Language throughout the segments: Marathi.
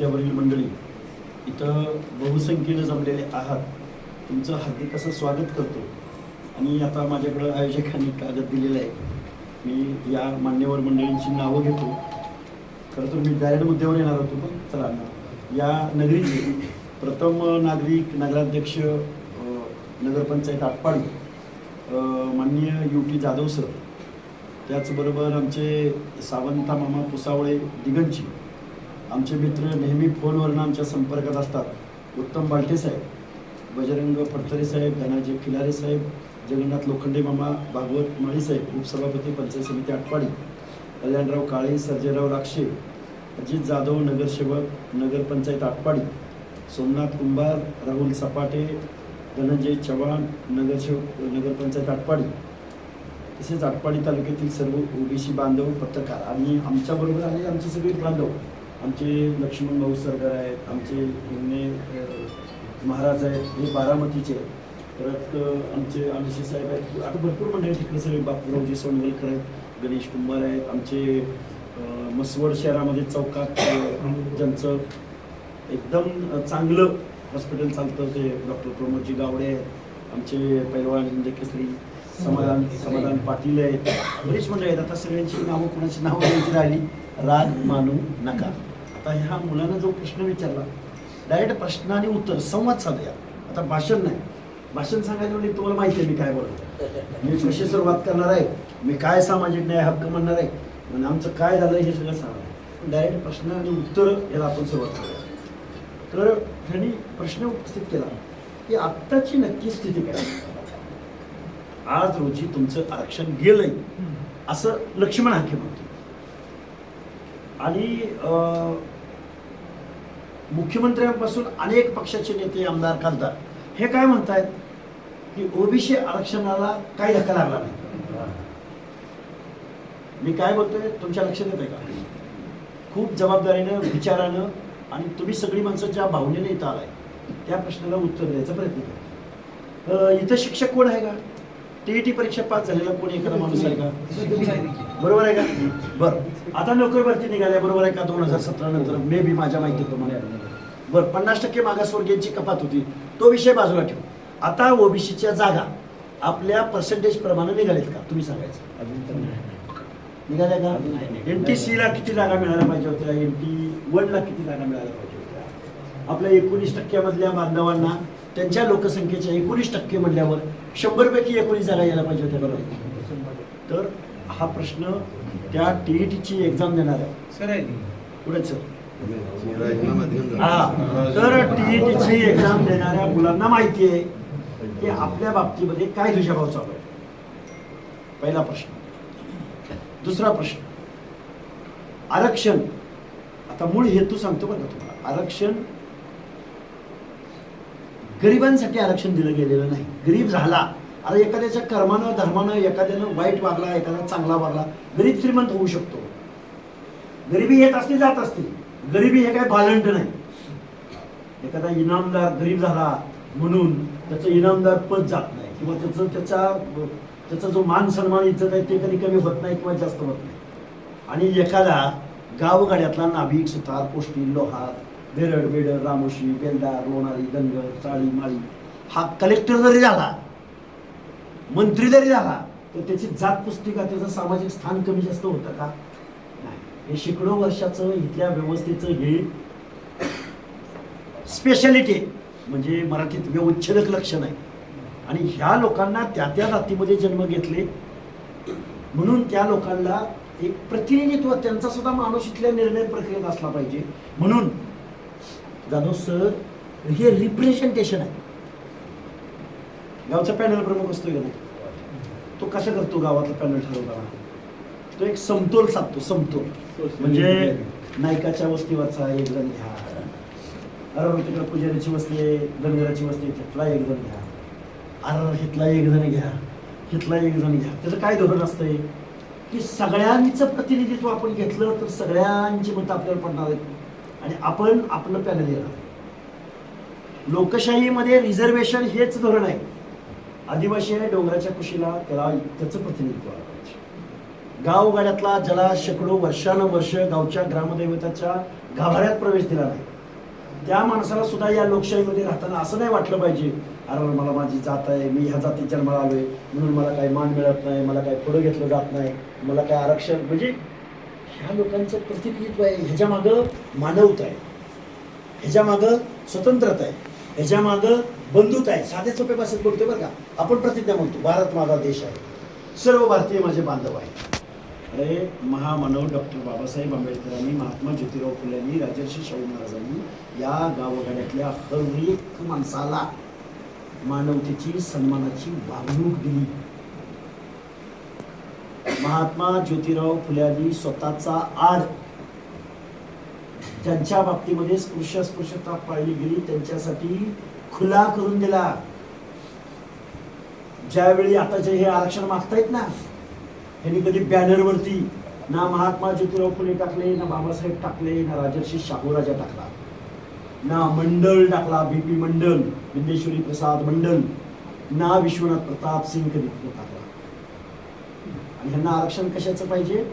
मुद्द्यावरील मंडळी, इथं बहुसंख्येनं जमलेले आहात, तुमचं हार्दिक असं स्वागत करतो. आणि आता माझ्याकडं आयोजकांनी कागद दिलेला आहे. मी या मान्यवर मंडळींची नावं घेतो. खरं तर मी डायरेक्ट मुद्द्यावर येणार होतो, पण चला ना. या नगरीचे प्रथम नागरिक नगराध्यक्ष नगरपंचायत आटपाडी माननीय UT जाधव सर, त्याचबरोबर आमचे सावंता मामा पुसावळे दिगंची, आमचे मित्र नेहमी फोनवरनं आमच्या संपर्कात असतात, उत्तम बालटे साहेब, बजरंग फडतरे साहेब, धनाजी खिलारे साहेब, जगन्नाथ लोखंडे मामा, भागवत माळी साहेब, उपसभापती पंचायत समिती आटपाडी, कल्याणराव काळे, सर्जेराव राक्षे, अजित जाधव नगरसेवक नगरपंचायत आटपाडी, सोमनाथ कुंभार, राहुल सपाटे, धनंजय चव्हाण नगरसेवक नगरपंचायत आटपाडी, तसेच आटपाडी तालुक्यातील सर्व OBC बांधव, पत्रकार आणि आमच्याबरोबर आले आमचे सगळे बांधव, आमचे लक्ष्मण भाऊ सरकार आहेत, आमचे हिंगणे महाराज आहेत, हे बारामतीचे, परत आमचे अनिशी साहेब आहेत, आता भरपूर मंडळी तिकडे सगळे बापूरावजी सोनवलकर आहेत, गणेश कुंभार आहेत, आमचे मसवड शहरामध्ये चौकात ज्यांचं एकदम चांगलं हॉस्पिटल चालतं ते डॉक्टर प्रमोदजी गावडे आहेत, आमचे पैलवान हिंदकेसरी समाधान पाटील आहेत, बरीच मंडळी आहेत. आता सगळ्यांची नावं, कोणाची नावं द्यायची राहिली, राग मानू नका. आता ह्या मुलानं जो प्रश्न विचारला, डायरेक्ट प्रश्न आणि उत्तर संवाद साधूया. आता भाषण नाही, भाषण सांगायचं म्हणजे तुम्हाला माहिती आहे मी काय बोलतो. मी कशी सुरुवात करणार आहे, मी काय सामाजिक न्याय हक्क म्हणणार आहे, आणि आमचं काय झालं हे सगळं सांगणार. डायरेक्ट प्रश्न आणि उत्तर याला आपण सुरुवात करूया. तर ह्यांनी प्रश्न उपस्थित केला की आत्ताची नक्की स्थिती काय, आज रोजी तुमचं आरक्षण गेलंय असं लक्ष्मण हाके म्हणतो. आणि मुख्यमंत्र्यांपासून अनेक पक्षाचे नेते, आमदार, खासदार हे काय म्हणतायत की OBC आरक्षणाला काही धक्का लागला नाही. मी काय बोलतोय तुमच्या लक्षात येत आहे का? खूप जबाबदारीनं, विचारानं, आणि तुम्ही सगळी माणसं ज्या भावनेने इथं आलाय त्या प्रश्नाला उत्तर द्यायचा प्रयत्न करा. इथं शिक्षक कोण आहे का? TET परीक्षा पास झालेला कोणी एखादा माणूस आहे का? बरोबर आहे का? बरं, आता नोकरी भरती निघाल्या, बरोबर आहे का? 2017 नंतर मे बी माझ्या माहितीप्रमाणे. बरं, 50% मागासवर्गीयांची कपात होती, तो विषय बाजूला ठेवू. आता OBCच्या जागा आपल्या पर्सेंटेज प्रमाणे निघालेत का? तुम्ही सांगायचं. निघाल्या का? NT-C ला किती जागा मिळायला पाहिजे होत्या? NT-1 ला किती जागा मिळायला पाहिजे होत्या? आपल्या 19% मधल्या बांधवांना त्यांच्या लोकसंख्येच्या 19% म्हणल्यावर 100 पैकी 19 जागा यायला पाहिजे होत्या. बरोबर. तर हा प्रश्न त्या TET एक्झाम देणार आहे पुढे सर. हा, तर TET एक्झाम देणाऱ्या मुलांना माहिती आहे की आपल्या बाबतीमध्ये काय दुजाभाव चालू आहे. पहिला प्रश्न. दुसरा प्रश्न, आरक्षण. आता मूळ हेतू सांगतो बरं का तुम्हाला. आरक्षण गरिबांसाठी आरक्षण दिलं गेलेलं नाही. गरीब झाला, आता एखाद्याच्या कर्मानं, धर्मानं, एखाद्यानं वाईट वागला, एखादा चांगला वागला, गरीब श्रीमंत होऊ शकतो. गरिबी येत असते, जात असते. गरिबी हे काय भालंड नाही. एखादा इनामदार गरीब झाला म्हणून त्याचं इनामदार पद जात नाही, किंवा त्याचा जो मान सन्मान, इज्जत आहे ते कधी कमी होत नाही किंवा जास्त होत नाही. आणि एखादा गावगाड्यातला नाभिक, सुतार, पोष्टी, लोहार, बेरड, बेडर, रामोशी, बेलदार, लोणारी, दंगर, चाळी, माळी हा कलेक्टर जरी झाला, मंत्री जरी झाला, तर त्याची जात पुस्तिका, त्याचं सामाजिक स्थान कमी जास्त होतं का? नाही. हे शेकडो वर्षाचं इथल्या व्यवस्थेचं हे स्पेशालिटी, म्हणजे मराठीत व्यवच्छेदक लक्षण आहे. आणि ह्या लोकांना त्या जातीमध्ये जन्म घेतले म्हणून त्या लोकांना एक प्रतिनिधित्व, त्यांचा सुद्धा माणूस इथल्या निर्णय प्रक्रियेत असला पाहिजे. म्हणून जाधव सर हे रिप्रेझेंटेशन आहे. गावचा पॅनल प्रमुख असतो का नाही, तो कसं करतो गावातला पॅनल ठरवताना? तो एक समतोल साधतो. समतोल म्हणजे नायकाच्या वस्तीवरचा एक जण घ्या, तिकडे पुजारीची वस्ती आहे, धनगराची वस्ती, तिथला एक जण घ्या, हिथला एक जण घ्या, हिथला एक जण घ्या. त्याचं काय धोरण असतंय की सगळ्यांचं प्रतिनिधित्व आपण घेतलं तर सगळ्यांची मतं आपल्याला पडणार आहेत आणि आपण आपलं पॅनल येणार. लोकशाहीमध्ये रिझर्वेशन हेच धोरण आहे. आदिवासी आहे, डोंगराच्या कुशीला, त्याला त्याचं प्रतिनिधित्व आलं पाहिजे. गावगाड्यातला ज्याला शेकडो वर्षानुवर्ष गावच्या ग्रामदैवताच्या गाभाऱ्यात प्रवेश दिला नाही, त्या माणसाला सुद्धा या लोकशाहीमध्ये राहताना असं नाही वाटलं पाहिजे, अरे मला माझी जात आहे, मी ह्या जातीत जन्माला आलोय म्हणून मला काही मान मिळत नाही, मला काही पुढं घेतलं जात नाही, मला काय आरक्षण. म्हणजे ह्या लोकांचं प्रतिनिधित्व आहे, ह्याच्या मागं मानवता आहे, ह्याच्या मागं स्वतंत्रता आहे, ह्याच्या मागं बंधुता आहे. साध्या सोप्या भाषेत बोलतोय बरं का. आपण प्रतिज्ञा म्हणतो, भारत माझा देश आहे, सर्व भारतीय माझे बांधव आहे. अरे महामानव डॉक्टर बाबासाहेब आंबेडकरांनी, महात्मा ज्योतिराव फुल्यांनी, राजर्षी शाहू महाराजांनी या गावगाड्यातल्या हर एक माणसाला मानवतेची, सन्मानाची वागणूक दिली. महात्मा ज्योतिराव फुल्यांनी स्वतःचा आड ज्यांच्या बाबतीमध्ये स्पृश्यता पाळली गेली त्यांच्यासाठी खुला करून दिला. ज्यावेळी आता जे हे आरक्षण मागतायत ना, यांनी कधी बॅनरवरती ना महात्मा ज्योतिराव फुले टाकले, ना बाबासाहेब टाकले, ना राजर्षी शाहूराजा टाकला, ना मंडल टाकला, बीपी मंडल, विंदेश्वरी प्रसाद मंडल, ना विश्वनाथ प्रताप सिंग कधी टाकला. आणि ह्यांना आरक्षण कशाचं पाहिजे?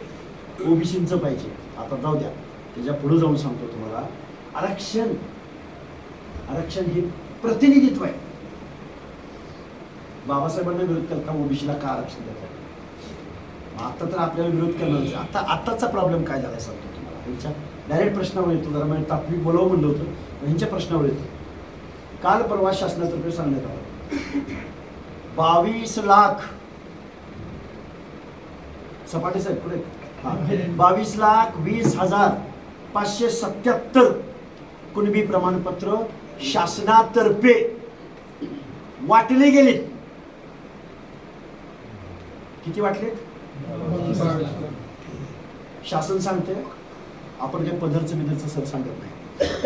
ओबीसीचं पाहिजे. आता जाऊ द्या, त्याच्या पुढे जाऊन सांगतो तुम्हाला. आरक्षण हे प्रतिनिधित्व आहे. बाबासाहेबांना विरोध करता ओबीसीला का आरक्षण देतात? आता तर आपल्याला विरोध करणार. आताचा प्रॉब्लेम काय झालाय सांगतो तुम्हाला. त्यांच्या डायरेक्ट प्रश्नावर येतो. जरा म्हणजे तात्विक बोलावं म्हणलं होतं, ह्यांच्या प्रश्नावर येतो. काल परवा शासनातर्फे सांगण्यात आलं 22 लाख सपाटे साहेब पुढे 22,20,577 कुणबी प्रमाणपत्र शासनातर्फे वाटले गेले. किती वाटलेत? शासन सांगते, आपण काही बिदरचं सर सांगत नाही.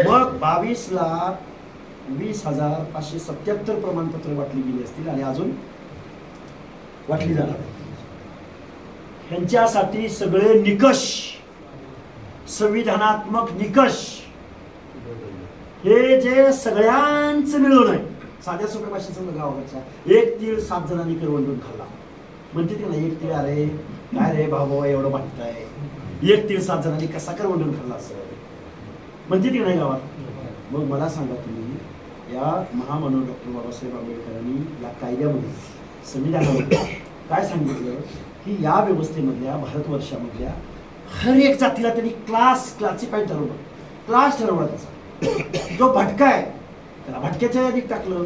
मग 22,20,577 प्रमाणपत्र वाटली गेली असतील आणि अजून वाटली जाणार. ह्यांच्यासाठी सगळे निकष, संविधानात्मक निकष हे जे सगळ्यांचं मिळून आहे. साध्या सोप्या भाषेचं गावाकडचा 1 तीळ 7 जणांनी करवंडून खाल्ला म्हणते ते ना. 1 तीळ, अरे काय रे भाऊ एवढं वाटतंय, 1 तीळ 7 जणांनी कसा करवंडून खाल्ला असं म्हणते ती नाही गावात. मग मला सांगा तुम्ही, या महामानव डॉक्टर बाबासाहेब आंबेडकरांनी या कायद्यामध्ये, संविधानामध्ये काय सांगितलं की या व्यवस्थेमधल्या, भारतवर्षामधल्या हर एक जातीला त्यांनी क्लासिफाय ठरवलं, क्लास ठरवला त्याचा. जो भटका आहे त्याला भटक्याच्या यादीत टाकलं,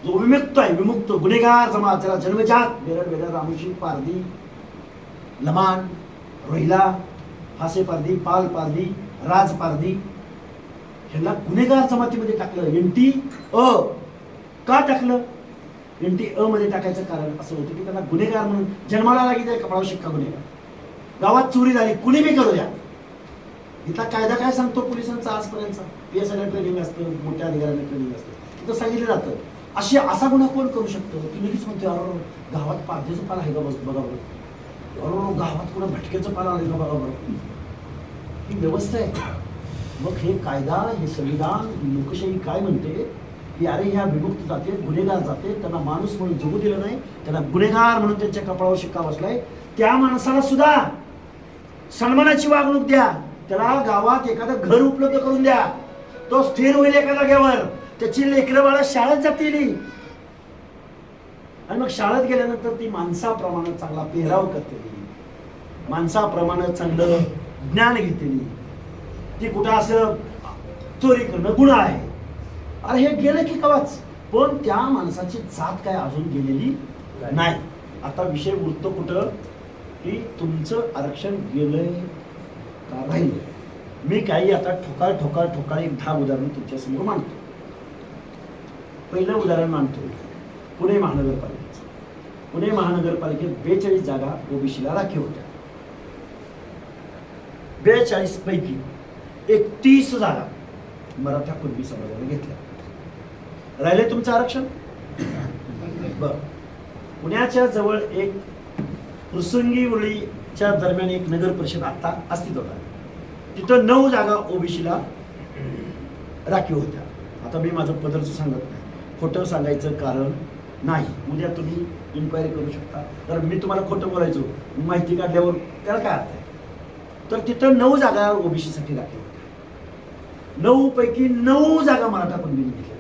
जो विमुक्त आहे, विमुक्त गुन्हेगार जमात, त्याला जन्मजात बेरड बेरड, रामोशी, पारधी, लमान, रोहिला, फासे पारधी, पाल पारधी, राज पारधी, ह्याला गुन्हेगार जमातीमध्ये टाकलं. NT अ का टाकलं? NT अ मध्ये टाकायचं कारण असं होतं की त्यांना गुन्हेगार म्हणून जन्माला लागेल, कपडावर शिक्का गुन्हेगार. गावात चोरी झाली, कुणी बी करू द्या. इथला कायदा काय सांगतो पोलिसांचा आजपर्यंतचा? PSI ट्रेनिंग असतं, मोठ्या अधिकाऱ्यांना ट्रेनिंग असतं, तिथं सांगितलं जातं असा गुन्हा कोण करू शकतो? तुम्ही लगेच म्हणतो अरे गावात पारधीचं पाल आहे का बघा बरं, अरे गावात कुणा भटक्याचं पाल आहे का बघा बरं. ही व्यवस्था आहे. मग हे कायदा, हे संविधान, लोकशाही काय म्हणते की अरे ह्या विमुक्त जातीत, गुन्हेगार जाते, त्यांना माणूस म्हणून जगू दिलं नाही, त्यांना गुन्हेगार म्हणून त्यांच्या कपाळावर शिक्का बसलाय. त्या माणसाला सुद्धा सन्मानाची वागणूक द्या, त्याला गावात एखादं घर उपलब्ध करून द्या, तो स्थिर होईल एका जागेवर, त्याची लेकरं बाळं शाळेत जातील आणि मग शाळेत गेल्यानंतर ती माणसाप्रमाणे चांगला पेहराव करते, माणसाप्रमाणे चांगलं ज्ञान घेते. ती कुठं असं चोरी करणं गुन्हा आहे, अरे हे गेलं की कवाच. पण त्या माणसाची जात काय अजून गेलेली नाही. आता विषय उरतो कुठं की तुमचं आरक्षण गेलंय का राहिलं. मी काही आता ठोकाळ एक 10 उदाहरण तुमच्यासमोर मांडतो. पहिलं उदाहरण मानतो पुणे महानगरपालिकेचं. पुणे महानगरपालिकेत 42 जागा ओबीसीला राखीव होत्या. 42 पैकी 31 जागा मराठा कुणबी समाजाने घेतल्या. राहिले तुमचं आरक्षण. बर, पुण्याच्या जवळ एक प्रसंगी उरळीच्या दरम्यान एक नगर परिषद आता अस्तित्वात आहे. तिथं 9 जागा ओबीसीला राखीव होत्या. आता मी माझं पदरचं सांगत नाही, खोटं सांगायचं कारण नाही. उद्या तुम्ही इन्क्वायरी करू शकता. तर मी तुम्हाला खोटं बोलायचो, माहिती काढल्यावर त्याला काय अर्थ आहे. तर तिथं 9 जागा ओबीसीसाठी राखीव होत्या. 9 पैकी 9 जागा मराठा कुणबीने घेतल्या.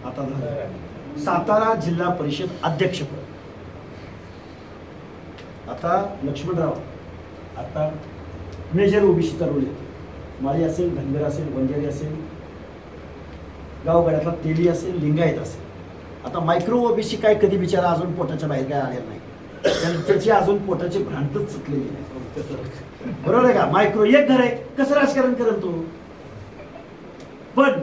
आता झालं सातारा जिल्हा परिषद अध्यक्षपद. आता लक्ष्मणराव आता मेजर ओबीसीचा रोल येतो. माळी असेल, धनगर असेल, वंजारी असेल, गावगाड्यातला तेली असेल, लिंगायत असेल. आता मायक्रो ओबीसी काय कधी बिचारा अजून पोटाच्या बाहेर काय आलेला नाही. त्याची अजून पोटाची भ्रांतच सुटलेली नाही. बरोबर आहे का? मायक्रो एक घर आहे, कसं राजकारण करेल तो? पण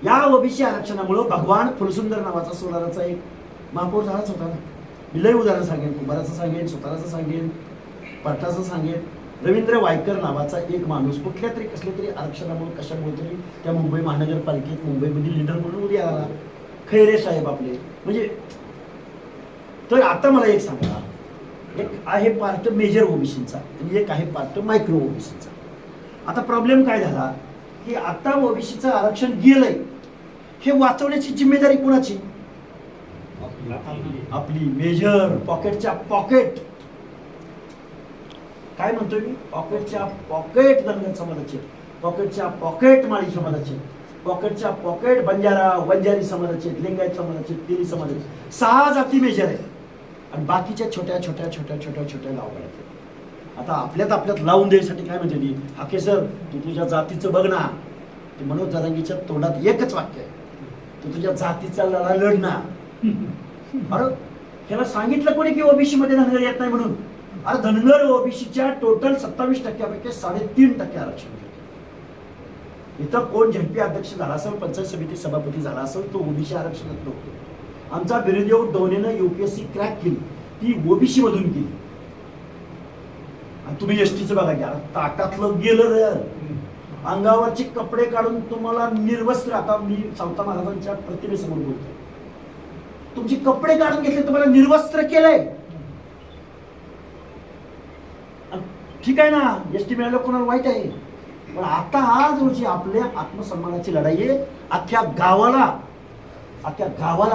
या ओबीसी आरक्षणामुळे भगवान फुलसुंदर नावाचा सोलाराचा एक महापौर झालाच होता ना. मी लय उदाहरण सांगेन, कुंभाराचं सांगेन, सुताराचं सांगेन, पाटलाचं सांगेन. रवींद्र वायकर नावाचा एक माणूस कुठल्या तरी कसल्या तरी आरक्षणामुळे कशामुळे तरी त्या मुंबई महानगरपालिकेत मुंबईमधील लीडर म्हणून उद्या आला. खैरे साहेब आपले. म्हणजे तर आता मला एक सांगा, एक आहे पार्ट मेजर ओबीसीचा आणि एक आहे पार्ट मायक्रो ओबीसीचा. आता प्रॉब्लेम काय झाला की आता ओबीसीचं आरक्षण गेलंय, हे वाचवण्याची जिम्मेदारी कोणाची? आपली मेजर पॉकेटच्या पॉकेट. काय म्हणतोय मी? पॉकेटच्या पॉकेट धनगर समाजाचे, पॉकेटच्या पॉकेट माळी समाजाचे, पॉकेटच्या पॉकेट बंजारा वंजारी समाजाचे, लिंगायत समाजाचे, तेली समाजाचे. 6 जाती मेजर आहेत आणि बाकीच्या छोट्या छोट्या छोट्या छोट्या छोट्या गावगाड्यात. आता आपल्यात लावून द्यायसाठी काय म्हणते ती, हाके सर तू तुझ्या जातीचं बघ ना. ते मनोज जरांगीच्या तोंडात एकच वाक्य आहे, तू तुझ्या जातीचा लढा लढ ना. अरे ह्याला सांगितलं कोणी की ओबीसी मध्ये धनगर येत नाही म्हणून? अरे धनगर ओबीसीच्या टोटल 27% 3% आरक्षण घेतो. इथं कोण झडपी अध्यक्ष झाला असेल, पंचायत समिती सभापती झाला असेल, तो ओबीसी आरक्षणात नव्हतो. आमचा बिरुदेव डोनेनं युपीएससी क्रॅक केली, ती ओबीसी मधून केली. आणि तुम्ही एसटीचं बघा घ्या, ताटातलं गेलं रे. अंगावरचे कपडे काढून तुम्हाला निर्वस्त्र. आता मी सावता महाराजांच्या प्रतिमेसमोर बोलतो, तुमचे कपडे काढून घेतले, तुम्हाला निर्वस्त्र केलंय. ठीक आहे ना, एसटी मिळालं कोणाला वाईट आहे, पण आता आज रोजी आपल्या आत्मसन्मानाची लढाई आहे. अख्ख्या गावाला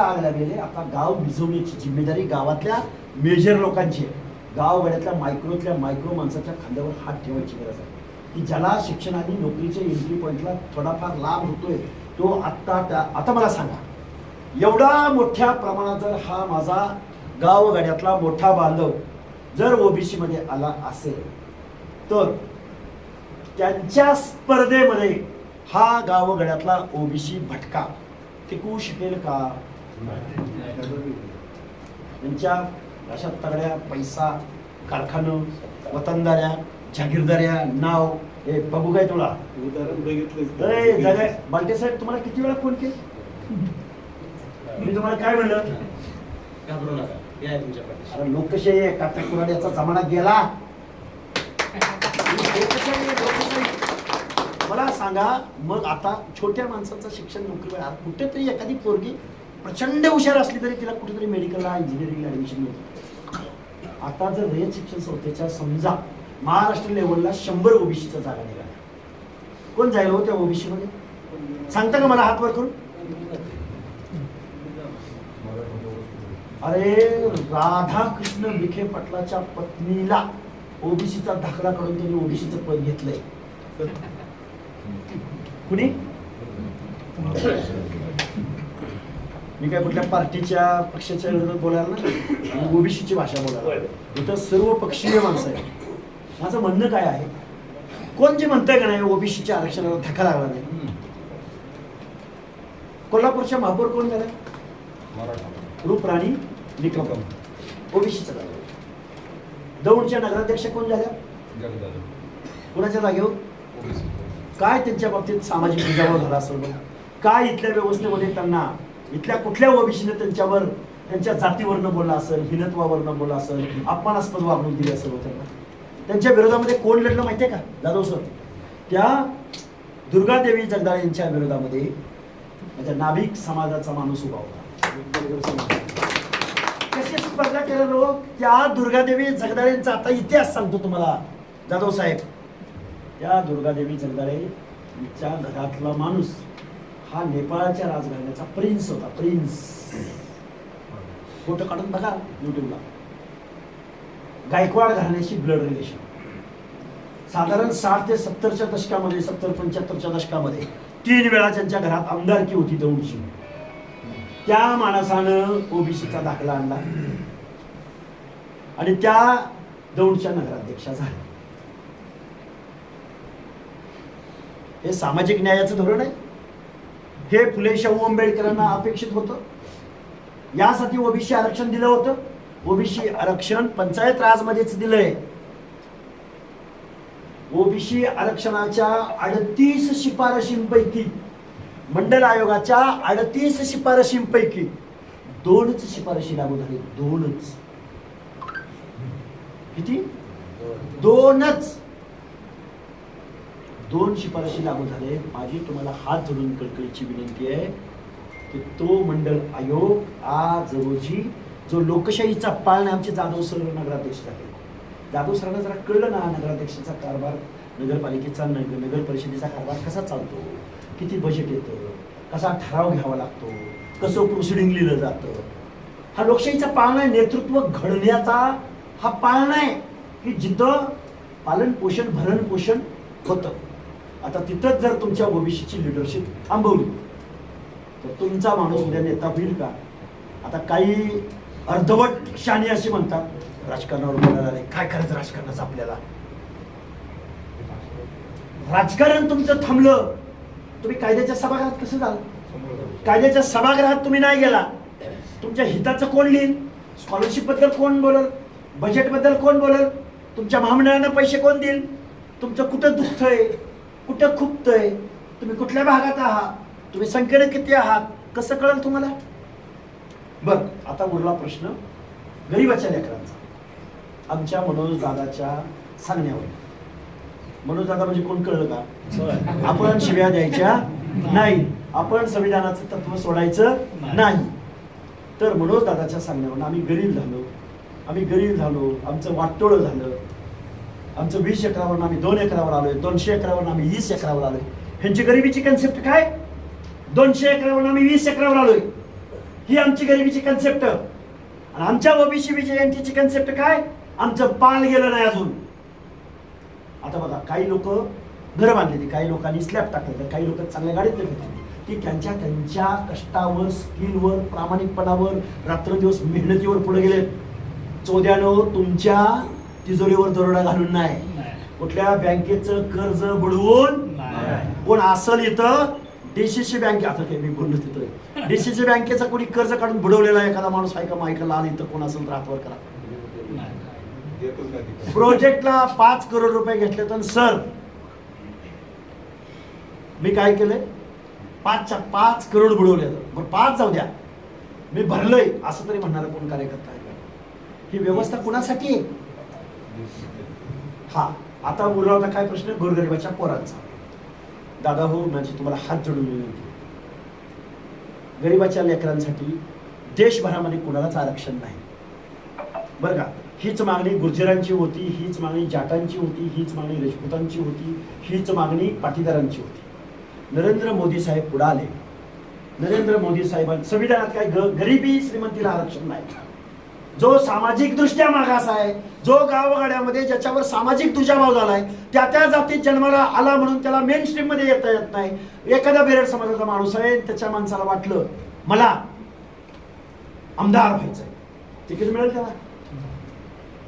आग लागलेले. आता गाव भिजवण्याची जिम्मेदारी गावातल्या मेजर लोकांची आहे. गावगाड्यातल्या मायक्रो माणसाच्या खांद्यावर हात ठेवायची गरज आहे, की ज्याला शिक्षण आणि नोकरीच्या एंट्री पॉईंटला थोडाफार लाभ होतोय तो आता मला सांगा, एवढा मोठ्या प्रमाणात जर हा माझा गावगाड्यातला मोठा बांधव जर ओबीसी मध्ये आला असेल तर त्यांच्या स्पर्धेमध्ये हा गावगड्यातला ओबीसी भटका टिकवू शकेल का? त्यांच्या अशा तगड्या पैसा, कारखानं, वतनदाऱ्या, जागीरदाऱ्या, नाव हे बघू काय तुला उदाहरण बघितलं. बालटे साहेब तुम्हाला किती वेळा फोन केले? मी तुम्हाला काय म्हणलं? घाबरू नका, या तुमच्या पाठीशी. अरे लोकशाही आहे, काट्या कुराड्याचा जमाना गेला. मला सांगा मग आता छोट्या माणसाचं शिक्षण नोकरी कुठेतरी एखादी पोरगी प्रचंड हुशार असली तरी तिला कुठेतरी मेडिकलला इंजिनिअरिंगला ऍडमिशन मिळते. आता जर रयत शिक्षण संस्थेच्या समजा महाराष्ट्र लेवलला 100 ओबीसीचा जागा निघाला, कोण जाईल हो त्या ओबीसी मध्ये? सांगता का मला हात वर करून? अरे राधाकृष्ण विखे पाटलाच्या पत्नीला ओबीसीचा दाखला काढून त्यांनी ओबीसीचं पद घेतलंय. कुणी? मी काय कुठल्या पार्टीच्या पक्षाच्या विरोधात बोलायला ना, ओबीसीची भाषा बोलायला. इथं सर्व पक्षीय माणसं आहे. माझं म्हणणं काय आहे, कोण जे म्हणतंय का नाही ओबीसीच्या आरक्षणाला धक्का लागला नाही? कोल्हापूरच्या महापौर कोण झाला? रूपराणी निकम, ओबीसीचा झाला. दौंडच्या नगराध्यक्ष कोण झाल्या? कोणाच्या जागेवर? काय त्यांच्या बाबतीत सामाजिक दुजाभाव झाला असेल बघा. काय इथल्या व्यवस्थेमध्ये त्यांना इथल्या कुठल्या ओबीसीने त्यांच्यावर त्यांच्या जातीवरनं बोलला असेल, हिनत्वावरनं बोलला असेल, अपमानास्पद वागणूक दिली असेल त्यांना. त्यांच्या विरोधामध्ये कोण लढलं माहितीये का जाधव सर? त्या दुर्गादेवी जगदाळे यांच्या विरोधामध्ये माझ्या नाभिक समाजाचा माणूस उभा होता. कशी स्पर्धा केलं लोक? त्या दुर्गादेवी जगदाळेंचा आता इतिहास सांगतो तुम्हाला जाधव साहेब. त्या दुर्गादेवी जगदाळे यांच्या घरातला माणूस हा नेपाळच्या राजघराण्याचा प्रिन्स होता. प्रिन्स फोटो काढून बघा युट्यूबला. गायकवाड घराण्याशी ब्लड रिलेशन. साधारण 60 ते 70च्या दशकामध्ये 70-75च्या दशकामध्ये 3 वेळा ज्यांच्या घरात आमदारकी होती दौंडची, त्या माणसानं ओबीसीचा दाखला आणला आणि त्या दौंडच्या नगराध्यक्षा झाल्या. हे सामाजिक न्यायाचं धोरण आहे. हे फुले शाहू आंबेडकरांना अपेक्षित होतं. यासाठी ओबीसी आरक्षण दिलं होतं. ओबीसी आरक्षण पंचायत राजमध्येच दिलंय. ओबीसी आरक्षणाच्या 38 शिफारशींपैकी, मंडल आयोगाच्या 38 शिफारशींपैकी 2च शिफारशी लागू झाली. 2च. किती? 2च. 2 शिफारशी लागू झाले. माझी तुम्हाला हात जोडून कळकळीची विनंती आहे की तो मंडल आयोग आज रोजी जो लोकशाहीचा पाळणा, आमचे जाधव सर नगराध्यक्ष झाले. जाधव सरांना जरा कळलं ना नगराध्यक्षाचा कारभार, नगरपालिकेचा नगर परिषदेचा कारभार कसा चालतो, किती बजेट येतं, कसा ठराव घ्यावा लागतो, कसं प्रोसिडिंग लिहिलं जातं. हा लोकशाहीचा पाळणा आहे. नेतृत्व घडण्याचा हा पाळणा आहे की जिथं पालन पोषण भरण पोषण होतं. आता तिथंच जर तुमच्या ओबीसीची लिडरशिप थांबवली तर तुमचा माणूस उद्या नेता होईल का? आता काही अर्धवट शाणी अशी म्हणतात राजकारणावर बोलायला नाही. काय करायचं राजकारणाचं आपल्याला? राजकारण तुमचं थांबलं. तुम्ही कायद्याच्या सभागृहात कसं झालं? कायद्याच्या सभागृहात तुम्ही नाही गेला. तुमच्या हिताचं कोण लिहिल? स्कॉलरशिप बद्दल कोण बोलल? बजेट बद्दल कोण बोलल? तुमच्या महामंडळानं पैसे कोण देईल? तुमचं कुठं दुखतंय, कुठं खुपतंय, तुम्ही कुठल्या भागात आहात, तुम्ही संख्येने किती आहात, कसं कळेल तुम्हाला? बर, आता उरला प्रश्न गरीबाच्या लेकरांचा. आमच्या मनोज दादाच्या सांगण्यावर. मनोज दादा म्हणजे कोण कळलं का? आपण शिव्या द्यायच्या नाही, आपण संविधानाचं तत्व सोडायचं नाही. तर मनोज दादाच्या सांगण्यावर आम्ही गरीब झालो, आमचं वाटोळं झालं. आमचं 20 एकरावर आम्ही 2 एकरावर आलोय, 200 एकरावर आम्ही 20 एकरावर आलोय. ह्यांची गरिबीची कन्सेप्ट काय? 200 एकरावर आम्ही 20 एकरावर आलोय, ही आमची गरिबीची कन्सेप्ट. आणि आमच्या ओबीसी जयंतीची कन्सेप्ट काय? आमचं पाल गेलं नाही अजून. आता बघा, काही लोक घरं बांधलेली, काही लोकांनी स्लॅब टाकले, काही लोक चांगल्या गाडीत घेतली की त्यांच्या कष्टावर, स्किलवर, प्रामाणिकपणावर, रात्रदिवस मेहनतीवर पुढे गेले. चोद्यानं तुमच्या तिजोरीवर दरोडा घालून नाही, कुठल्या बँकेचं कर्ज बुडवून कोण असल इथं डीसीसी बँके, आता काही मी बोललो तिथं डीसीसी बँकेचं कोणी कर्ज काढून बुडवलेला एखादा माणूस आहे का? माहिती आला इथं कोण असेल तर हातवर करा. प्रोजेक्टला 5 करोड रुपये घेतले तर सर मी काय केलंय? 5 करोड बुडवले. बरं 5 जाऊ द्या, मी भरलंय असं तरी म्हणणारा कोण कार्यकर्ता आहे का? ही व्यवस्था कुणासाठी आहे? हा, आता उरला होता काय प्रश्न? गोरगरिबाच्या पोरांचा. दादा हो, माझी तुम्हाला हात जोडून विनंती, गरिबाच्या लेकरांसाठी देशभरामध्ये कुणालाच आरक्षण नाही बरं का. हीच मागणी गुर्जरांची होती, हीच मागणी जाटांची होती, हीच मागणी राजपुतांची होती, हीच मागणी पाटीदारांची होती. नरेंद्र मोदी साहेब पुढे आले. नरेंद्र मोदी साहेबांनी संविधानात काय गरिबी श्रीमंतीला आरक्षण नाही. जो सामाजिक दृष्ट्या मागास आहे, जो गावगाड्यामध्ये ज्याच्यावर सामाजिक दुजाभाव झालाय, त्या जातीत जन्माला आला म्हणून त्याला मेन स्ट्रीम मध्ये येता येत नाही. एखादा बेरड समाजाचा माणूस आहे, त्याच्या माणसाला वाटलं मला आमदार व्हायचंय, तिकीट मिळेल त्याला?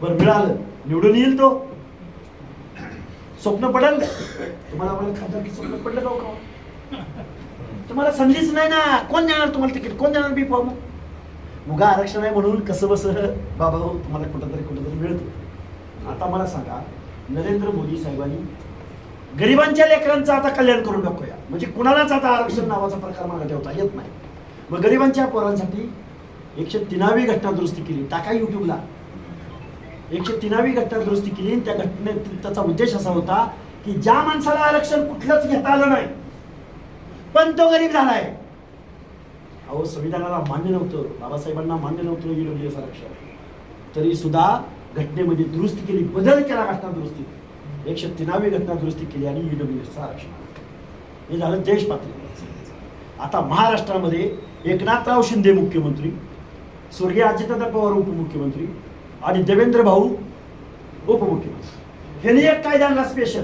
बरं मिळालं, निवडून येईल तो? स्वप्न पडेल तुम्हाला? मला खासदारकी स्वप्न पडलं का? तुम्हाला संधीच नाही ना. कोण देणार तुम्हाला तिकीट? कोण देणार बी फॉर्म? मुगा आरक्षण आहे म्हणून कसं बस बाबा हो तुम्हाला कुठंतरी मिळतं. आता मला सांगा, नरेंद्र मोदी साहेबांनी गरिबांच्या लेकरांचं आता कल्याण करून दाखवूया, म्हणजे कुणालाच आता आरक्षण नावाचा प्रकार मागे ठेवता येत नाही. मग गरिबांच्या पोरांसाठी 103वी घटना दुरुस्ती केली. टाका युट्यूबला. 103वी घटना दुरुस्ती केली. त्या घटनेत त्याचा उद्देश असा होता की ज्या माणसाला आरक्षण कुठलंच घेता आलं नाही पण तो गरीब झालाय, अहो संविधानाला मान्य नव्हतं, बाबासाहेबांना मान्य नव्हतं ईडब्ल्यूएस आरक्षण, तरी सुद्धा घटनेमध्ये दुरुस्ती केली, बदल केला घटना दुरुस्तीत. 103वी घटना दुरुस्ती केली आणि ईडब्ल्यूएसचं आरक्षण. हे झालं देश पातळीवर. आता महाराष्ट्रामध्ये एकनाथराव शिंदे मुख्यमंत्री, स्वर्गीय अजितदादा पवार उपमुख्यमंत्री आणि देवेंद्र भाऊ उपमुख्यमंत्री, ह्याने एक कायदा आणला स्पेशल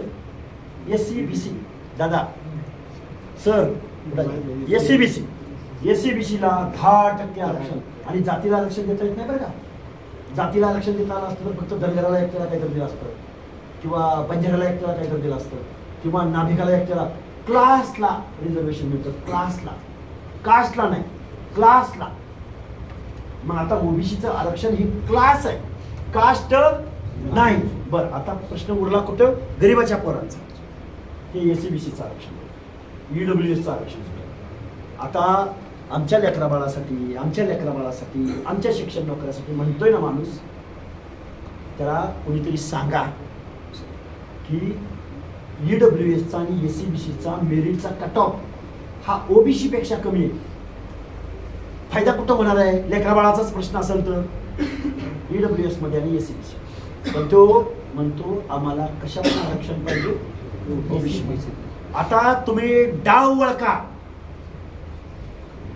SC/BC. दादा सर SC/BC ला 10% आरक्षण आणि जातीला आरक्षण देता येत नाही बरं का. जातीला आरक्षण देता आलं असतं तर फक्त धनगराला एकट्याला काहीतरी दिलं असतं, किंवा बंजाराला एकट्याला काहीतरी दिलं असतं, किंवा नाभिकाला एकट्याला. क्लासला रिझर्वेशन मिळतं, क्लासला, कास्टला नाही, क्लासला. मग आता ओबीसीचं आरक्षण ही क्लास आहे, कास्ट नाही. बर, आता प्रश्न उरला कुठं? गरीबाच्या पोरांचा. हे SC/BCचं आरक्षण, EWSचं आरक्षण. आता आमच्या लेकराबाळासाठी, आमच्या शिक्षण नोकऱ्यासाठी म्हणतोय ना माणूस, त्याला कोणीतरी सांगा की EWSचा आणि SC/BCचा मेरिटचा कट ऑफ हा OBC पेक्षा कमी आहे. फायदा कुठं होणार आहे? लेकराबाळाचाच प्रश्न असेल तर EWS मध्ये आणि SC/BC. पण तो म्हणतो आम्हाला कशावर आरक्षण पाहिजे? OBC. आता तुम्ही डाव वळका.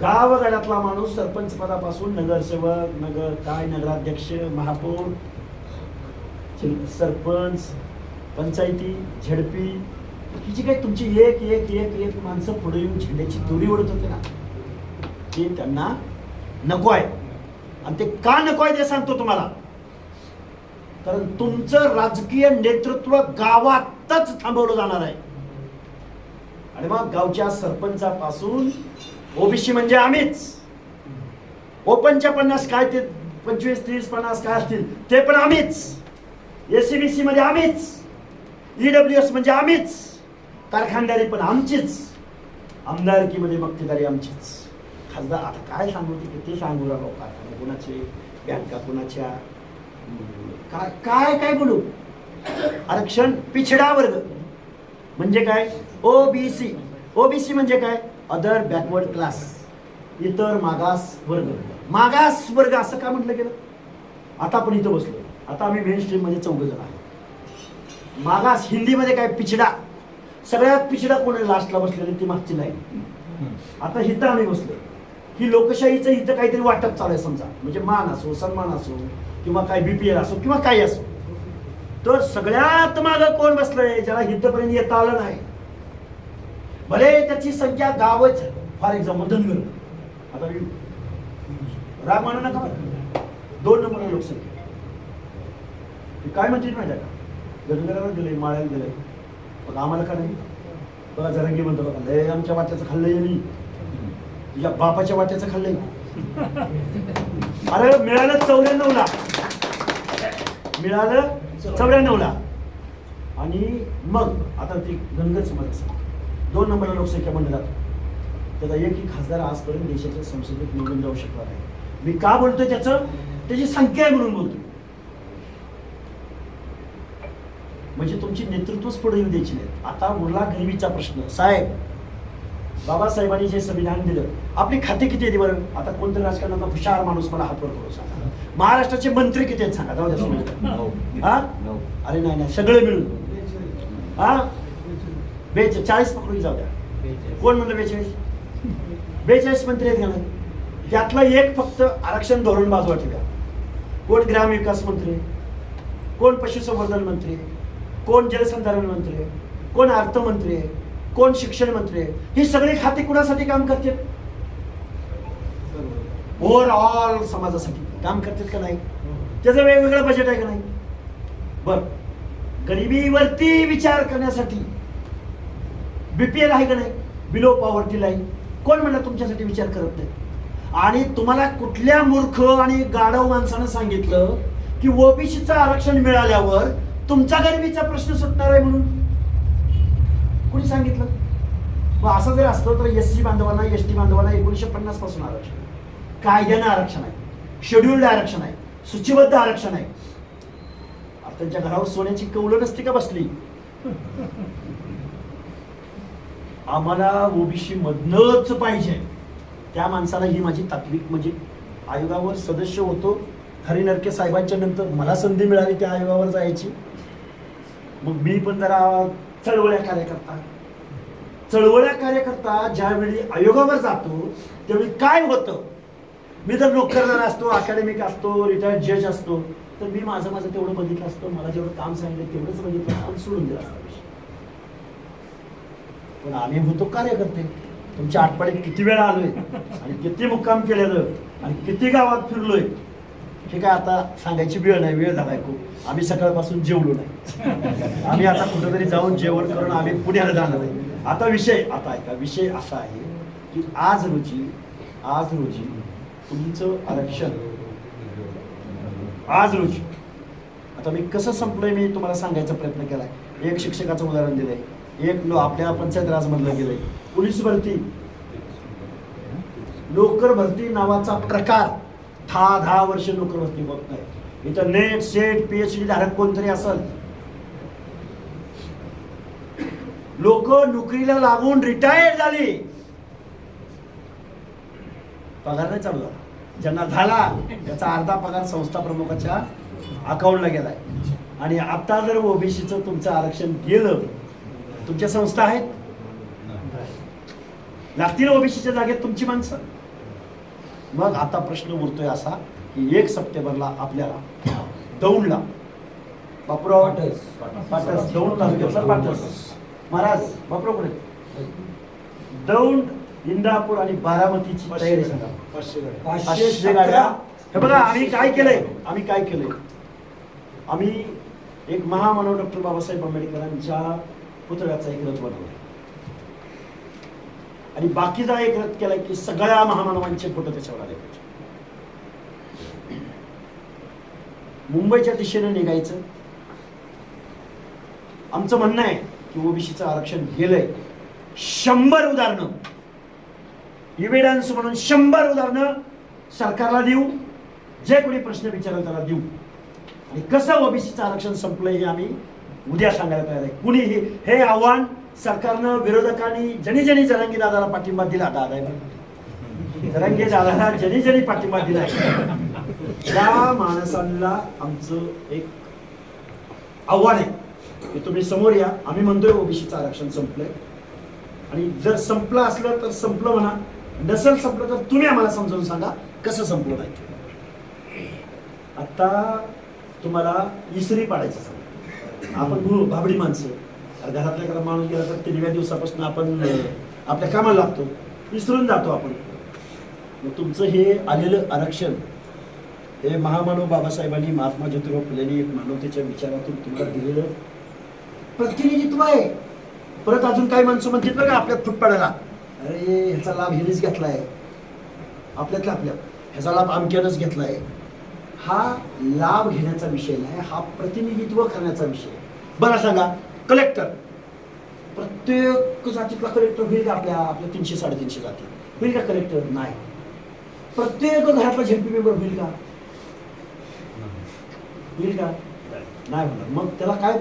गावगाड्यातला माणूस सरपंच पदापासून नगरसेवक, नगराध्यक्ष, महापौर, सरपंच, पंचायती, झडपी, ही जी काही तुमची एक एक एक एक माणसं पुढे येऊन झेंड्याची दोरी ओढत होते ना, ते त्यांना नको आहे. आणि ते का नको आहे ते सांगतो तुम्हाला. कारण तुमचं राजकीय नेतृत्व गावातच थांबवलं जाणार आहे. आणि मग गावच्या सरपंचापासून OBC म्हणजे आम्हीच, ओपनच्या 50 काय ते 25, 30, 50 काय असतील ते पण आम्हीच, SC/BC मध्ये आम्हीच, EWS म्हणजे आम्हीच, कारखानदारी पण आमचीच, आमदारकीमध्ये मक्तेदारी आमचीच, खासदार. आता काय सांगू ते सांगू राहू, कारखाने कुणाचे, बँका कुणाच्या, काय काय काय बोलू. आरक्षण पिछडा वर्ग म्हणजे काय? OBC म्हणजे काय? अदर बॅकवर्ड क्लास, इतर मागास वर्ग. मागास वर्ग असं का म्हटलं गेलं? आता आपण इथं बसलो, आता आम्ही मेन स्ट्रीम मध्ये 4 जण आहे. मागास हिंदीमध्ये काय? पिछडा. सगळ्यात पिछडा कोण आहे? लास्टला बसलेली ती मागची लाईन. आता इथं आम्ही बसलो, ही लोकशाहीचं इथं काहीतरी वाटप चालू आहे समजा, म्हणजे मान असो, सन्मान असो, किंवा काय BPL असो, किंवा काही असो. तर सगळ्यात मागं कोण बसलंय? ज्याला इथपर्यंत येता आलं नाही, भले त्याची संख्या गावच, फॉर एक्झाम्पल धनगर. आता राग मानू नका, 2 नंबर लोकसंख्या. काय म्हणते माहिती आहे का? धनगराला दिलंय, माळ्याला दिलंय, मग आम्हाला का नाही? बघा जरंगी म्हणतो, बघा लय आमच्या वाट्याचं खाल्लंय, मी तुझ्या बापाच्या वाट्याचं खाल्लंय. अरे मिळालं 94ला, मिळालं 94ला. आणि मग आता ती धनगर समाज असेल, 2 नंबरला लोकसंख्या म्हणलं जातं. त्याचा एकही खासदार आजपर्यंत देशाच्या संसदेत निवडून जाऊ शकला नाही. मी का बोलतोय? त्याची संख्या आहे म्हणून बोलतोय. म्हणजे तुमची नेतृत्वच पुढे येऊ द्यायची नाही. आता उरला गरिबीचा प्रश्न. साहेब, बाबासाहेबांनी जे संविधान दिलं, आपली खाते किती आहेत बरं? आता कोणतरी राजकारणाचा हुशार माणूस मला हातवर करून सांगा. महाराष्ट्राचे मंत्री किती आहेत सांगा? जाऊ द्या. हा? अरे नाही, सगळे मिळून. हा, 40 पकडून जाऊ द्या. कोण म्हणलं 42 मंत्री आहेत का नाही? त्यातला एक फक्त आरक्षण धोरण बाजूला ठेवा. कोण ग्रामविकास मंत्री, कोण पशुसंवर्धन मंत्री, कोण जलसंधारण मंत्री, कोण अर्थमंत्री, कोण शिक्षण मंत्री. ही सगळी खाती कुणासाठी काम करतात? ओव्हरऑल समाजासाठी काम करतात का नाही? त्याचं वेगवेगळं बजेट आहे का नाही? बर, गरिबीवरती विचार करण्यासाठी BPL आहे का नाही? Below poverty line. कोण म्हणलं तुमच्यासाठी विचार करत नाही? आणि तुम्हाला कुठल्या मूर्ख आणि गाढव माणसानं सांगितलं की OBCचं आरक्षण मिळाल्यावर तुमचा गरिबीचा प्रश्न सुटणार आहे म्हणून? कुणी सांगितलं? मग असं जर असतं तर SC बांधवांना, ST बांधवांना 1950 पासून आरक्षण, कायद्यानं आरक्षण आहे, शेड्युल्ड आरक्षण आहे, सूचीबद्ध आरक्षण आहे. आता त्यांच्या घरावर सोन्याची कौलं नसती का बसली? आम्हाला OBC मधनच पाहिजे. त्या माणसाला ही माझी तात्विक, म्हणजे आयोगावर सदस्य होतो, हरिनरके साहेबांच्या नंतर मला संधी मिळाली त्या आयोगावर जायची. मग मी पण जरा चळवळ्या कार्यकर्ता ज्यावेळी आयोगावर जातो त्यावेळी काय होतं? मी जर नोकरदार असतो, अकॅडमिक असतो, रिटायर्ड जज असतो, तर मी माझं तेवढं बघितलं असतं, मला जेवढं काम सांगितलं तेवढंच बघितलं असतं आणि सोडून दिला असता विषय. पण आम्ही होतो कार्यकर्ते, तुमच्या आठवड्यात किती वेळा आलोय आणि किती मुक्काम केलेलं आणि किती गावात फिरलोय, हे काय आता सांगायची वेळ नाही, वेळ झालाय खूप. आम्ही सकाळपासून जेवलो नाही, आम्ही आता कुठेतरी जाऊन जेवण करून आम्ही पुण्याला जाणार आहे. आता विषय असा आहे की आज रोजी तुमचं आरक्षण आता मी कसं संपलोय मी तुम्हाला सांगायचा प्रयत्न केलाय. एक शिक्षकाचं उदाहरण दिलंय, एक आपल्या पंचायत राजमधलं गेलंय, पोलीस भरती, नोकर भरती नावाचा प्रकार 10 वर्ष नोकर भरती होत नाही. इथं नेट सेट PhD धारक कोणतरी असेल, लोक नोकरीला लागून रिटायर झाली, पगार नाही चालू झाला. ज्यांना झाला त्याचा अर्धा पगार संस्था प्रमुखाच्या अकाउंटला गेलाय. आणि आता जर ओबीसीचं तुमचं आरक्षण गेलं, तुमच्या संस्था आहेत, लागतील ओबीसीच्या जागेत तुमची माणसं. मग आता प्रश्न उरतोय असा की 1 सप्टेंबरला आपल्याला दौंडला, बापूराव पाटस दौंड तालुक्यातला पाटस महाराज, बापूराव कुठे, दौंड, इंदापूर आणि बारामतीची तयारी सांगा. 500 गाड्या. हे बघा आम्ही काय केलंय, आम्ही एक महामानव डॉक्टर बाबासाहेब आंबेडकरांच्या पुतळ्याचा एक रथ बनवला आणि बाकीचा एक रथ केलाय की सगळ्या महामानवांचे फोटो त्याच्यावर आले पाहिजे. मुंबईच्या दिशेने निघायचं. आमचं म्हणणं आहे की ओबीसीचं आरक्षण गेलंय. 100 उदाहरणं इव्हिडन्स म्हणून 100 उदाहरणं सरकारला देऊ, जे कोणी प्रश्न विचारेल त्याला देऊ. आणि कसं ओबीसीचं आरक्षण संपलंय हे आम्ही उद्या सांगायला तयार आहे. कुणी हे आव्हान सरकारनं, विरोधकांनी, ज्यांनी जरांगे दादाला पाठिंबा दिला, जरांगे दादाला ज्यांनी पाठिंबा दिला, त्या माणसांना आमचं एक आव्हान आहे की तुम्ही समोर या. आम्ही म्हणतोय ओबीसीचं आरक्षण संपलंय आणि जर संपलं असलं तर संपलं म्हणा, नसेल संपलं तर तुम्ही आम्हाला समजावून सांगा कसं संपलं नाही. आता तुम्हाला इसरी पाडायचं सांगा. आपण भाबडी माणसं, घरातल्या घरात माणूस गेला तर 3व्या दिवसापासून आपण आपल्या कामाला लागतो, विसरून जातो आपण. मग तुमचं हे आलेलं आरक्षण हे महामानव बाबासाहेबांनी, महात्मा ज्योतिराव फुलेंनी एक मानवतेच्या विचारातून तुम्हाला दिलेलं प्रतिनिधित्व आहे. परत अजून काही माणसं म्हणतात बघा आपल्यात फूट पाडायला, अरे ह्याचा लाभ ह्यानेच घेतलाय, आपल्यातल्या ह्याचा लाभ आमक्यानंच घेतलाय. हा लाभ घेण्याचा विषय नाही, हा प्रतिनिधित्व करण्याचा विषय. बरं सांगा, कलेक्टर प्रत्येक जातीतला कलेक्टर होईल का? आपल्या 300-350 जाती होईल का कलेक्टर? नाही. प्रत्येक घरातला झेडपी मेंबर होईल का? नाही होणार. मग त्याला काय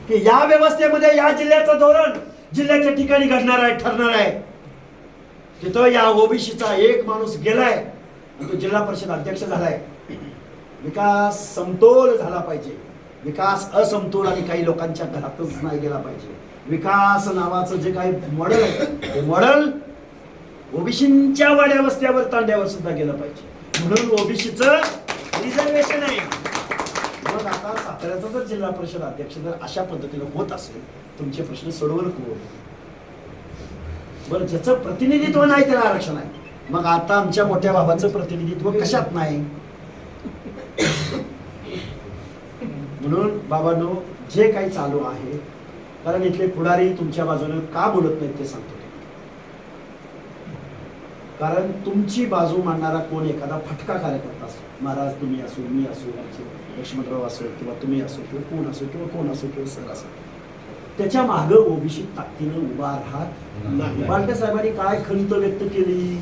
की या व्यवस्थेमध्ये या जिल्ह्याचं धोरण जिल्ह्याच्या ठिकाणी घडणार आहे, ठरणार आहे. तिथं या ओबीसीचा एक माणूस गेलाय आणि तो जिल्हा परिषद अध्यक्ष झालाय. विकास समतोल झाला पाहिजे. विकास असमतोल आणि काही लोकांच्या घरातच नाही गेला पाहिजे. विकास नावाचं जे काही मॉडेल आहे ते मॉडेल ओबीसींच्या वाड्या वस्त्यावर, तांड्यावर सुद्धा गेलं पाहिजे. म्हणून ओबीसीचं रिझर्वेशन आहे. मग आता साताऱ्याचा जर जिल्हा परिषद अध्यक्ष जर अशा पद्धतीने होत असेल, तुमचे प्रश्न सोडवल कोण? बरं, ज्याचं प्रतिनिधित्व नाही त्याला आरक्षण आहे. मग आता आमच्या मोठ्या भावाचं प्रतिनिधित्व कशात नाही? म्हणून बाबांनो, जे काही चालू आहे, कारण इथले पुढारी तुमच्या बाजूने का बोलत नाहीत ते सांगतो. कारण तुमची बाजू मांडणारा कोण एखादा फटका कार्यकर्ता असतो, महाराज तुम्ही असो, मी असो, लक्ष्मणराव असो, किंवा तुम्ही असो, किंवा कोण असो, किंवा सर असो, त्याच्या मागं ओबीसी ताकदीनं उभा राहत नाही. बालके साहेबांनी काय खंत व्यक्त केली,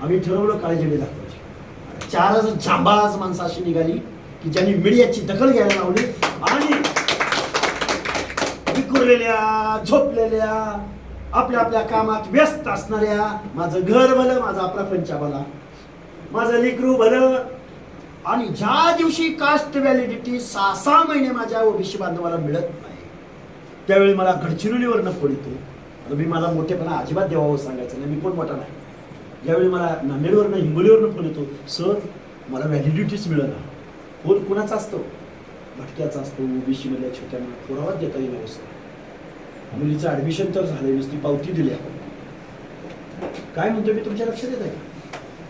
आम्ही ठरवलं काळे झेंडे दाखवायचे. 4 जांबाज माणसं अशी निघाली की ज्यांनी मीडियाची दखल घ्यायला लावली आणि विखुरलेल्या, झोपलेल्या, आपल्या कामात व्यस्त असणाऱ्या, माझं घर भलं, माझा प्रपंच भला, माझं लेकरू भलं, आणि ज्या दिवशी कास्ट व्हॅलिडिटी 6 महिने माझ्या ओबीसी बांधवाला मिळत नाही, त्यावेळी मला गडचिरोलीवरनं फोन येतो. मी मला मोठेपणा अजिबात देवावं सांगायचं नाही, मी कोण मोठा नाही. ज्यावेळी मला नांदेडवरनं, हिंगोलीवरनं फोन येतो, सर मला व्हॅलिडिटीच मिळत नाही. कोण कुणाचा असतो? भटक्याचा असतो, ओबीसी मधल्या छोट्या पुरावाच देता येईल व्यवस्था. मुलीचं ऍडमिशन तर झालंय, नुसती पावती दिली आपण. काय म्हणतो मी तुमच्या लक्षात येत आहे?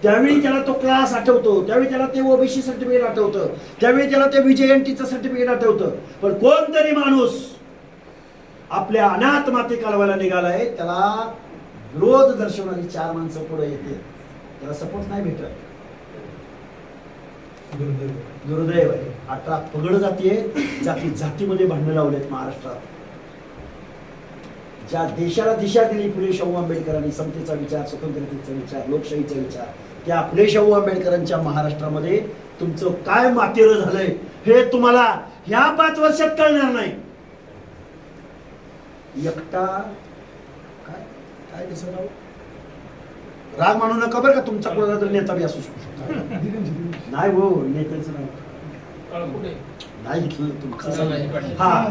त्यावेळी त्याला तो क्लास आठवतो, त्यावेळी त्याला ते ओबीसी सर्टिफिकेट आठवतं, त्यावेळी त्याला ते विजयंतीचं सर्टिफिकेट आठवतं. पण कोणतरी माणूस आपल्या अनाथ माते कालवायला निघालाय, त्याला विरोध दर्शवणारी 4 माणसं पुढे येते, त्याला सपोर्ट नाही भेटत. दुर्दैव आहे. आता पगड जातीमध्ये भांडणं लावलेत महाराष्ट्रात. ज्या देशाला दिशा दिली फुले शाहू आंबेडकरांनी, समतेचा विचार, स्वतंत्रतेचा विचार, लोकशाहीचा विचार, त्या फुले शाहू आंबेडकरांच्या महाराष्ट्रामध्ये तुमचं काय मातेरं झालंय हे तुम्हाला ह्या 5 वर्षात कळणार नाही. एकटा काय काय त्याचं नाव, राग मानू नका बरं का, तुमचा कोणाचा तरी नेता बी असू शकतो. नाही हो, नेत्याचं नाव नाही घेतलं तुमचं. हा,